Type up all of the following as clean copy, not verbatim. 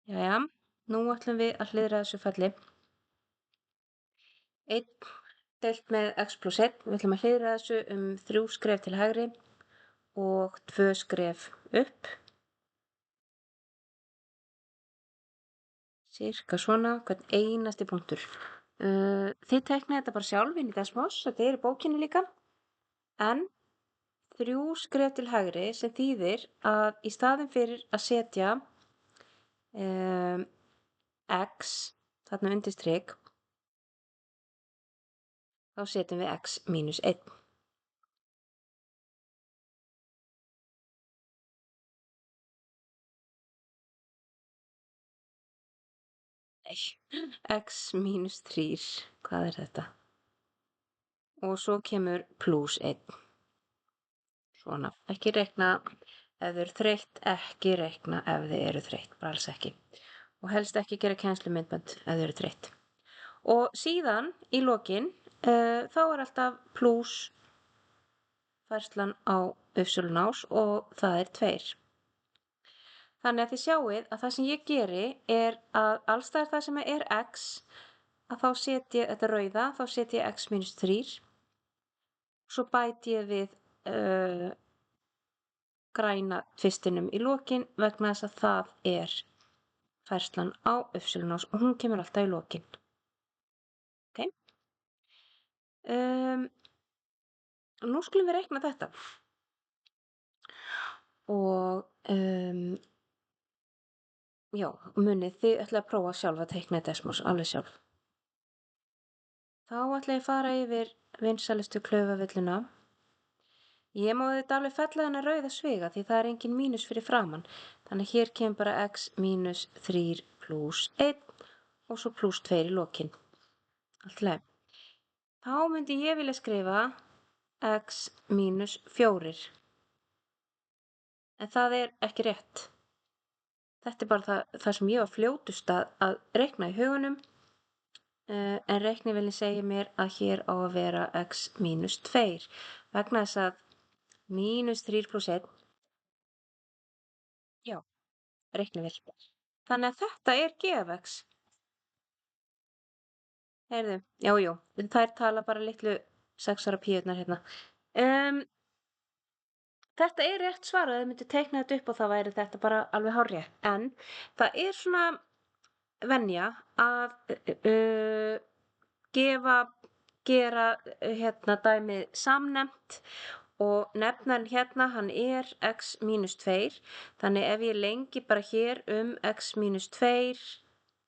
Jæja, nú ætlum við að hliðra þessu falli. 1 deilt með x plus 1. Við ætlum að hliðra þessu 3 skref til hægri og 2 skref upp. Cirka svona, hvern einasti punktur. Þið teiknið þetta bara sjálf inn í Desmos, þetta er í bókinni líka. En 3 skref til hægri sem þýðir að í staðinn fyrir að setja x, þarna undir strik, þá setjum við x mínus 1. X mínus 3, hvað er þetta? Og svo kemur plus 1. Svona, ekki reikna ef þið eru þreytt, ekki reikna ef þið eru þreytt, bara alls ekki. Og helst ekki gera kennslumyndbönd ef þið eru þreytt. Og síðan í lokin, þá er alltaf plus færslan á y-ás og það er 2. Þannig að þið sjáið að það sem ég geri er að allstaðar það sem er x, að þá setja ég þetta rauða, þá setja ég x mínus 3. Svo bæti ég við græna tvistinum í lokin vegna þess að það er færslan á y-ás og hún kemur alltaf í lokin. Ok? Nú skulum við reikna þetta. Og já, munið, þið ætla að prófa sjálf að teikna Desmos, alveg sjálf. Þá ætla ég að fara yfir vinsælustu klaufavilluna. Ég má þetta alveg fella þennan rauða sviga því það er engin mínus fyrir framann. Þannig hér kemur bara x mínus 3 plus 1 og svo plus 2 í lokin. Allt í lagi. Þá myndi ég vilja skrifa x mínus 4. En það er ekki rétt. Þetta er bara það sem ég var fljótust að reikna í hugunum. En reiknivelin segir mér að hér á að vera x mínus 2. Vegna þess að mínus 3 plus 1. Já, reiknivél. Þannig að þetta er g af x. Heyrðu, já, þær tala bara litlu 6 ára píurnar hérna. Þetta er rétt svarað, þið myndi teikna þetta upp og það væri þetta bara alveg hárrétt. En það er svona venja að gera hérna dæmið samnefnt og nefnarinn hérna hann er x mínus 2. Þannig ef ég lengi bara hér x mínus 2,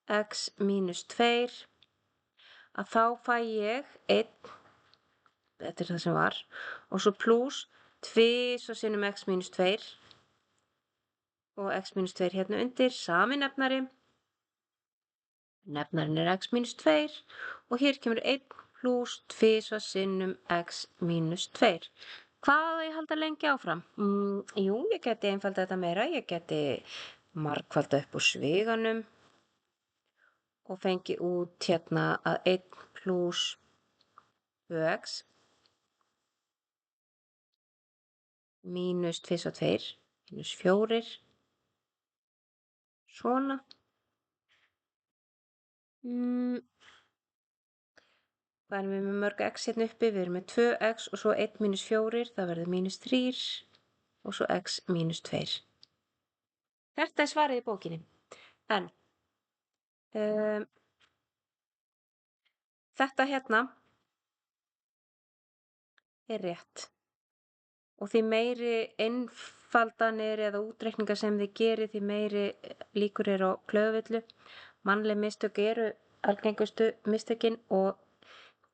x mínus 2, að þá fæ ég 1, þetta er það sem var, og svo plus 2 svo sinnum x mínus 2 og x mínus 2 hérna undir, sami nefnari. Nefnarinn er x mínus 2 og hér kemur 1 plus 2 svo sinnum x mínus 2. Hvað á ég að halda lengi áfram? Jú, ég geti einfalda þetta meira, ég geti margfalda upp úr sviganum og fengi út hérna að 1 plus 2x mínus 2 svo 2, mínus 4, svona. Hvað erum við með mörg x hérna uppi? Við erum með 2x og svo 1 mínus 4, það verður mínus 3 og svo x mínus 2. Þetta er svarið í bókinni. En þetta hérna er rétt. Og því meiri einfaldanir eða útreikningar sem þið gerir, því meiri líkur eru á klaufavillu. Mannleg mistök eru algengustu mistökin og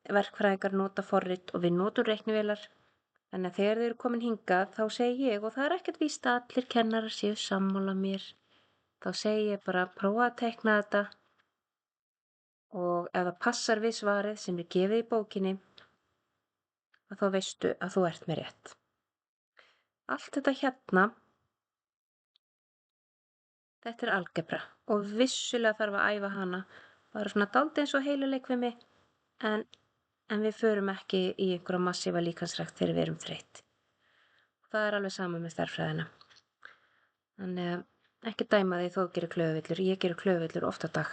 verkfræðingar nota forrit og við notum reiknivélar. Þannig að þegar þið eru komin hingað þá segi ég, og það er ekkert víst að allir kennarar séu sammála mér, þá segi ég bara prófa að teikna þetta og ef það passar við svarið sem er gefið í bókinni, að þá veistu að þú ert með rétt. Allt þetta hérna, þetta er algebra og vissulega þarf að æfa hana, bara svona dálítið eins og heiluleik við mig, en við förum ekki í einhverja massífa líkamsrækt þegar við erum þreytt. Það er alveg sama með stærðfræðina. Þannig að Ekki dæma þig þó þú gerir klöfuvillur. Ég gerir klöfuvillur oft á dag.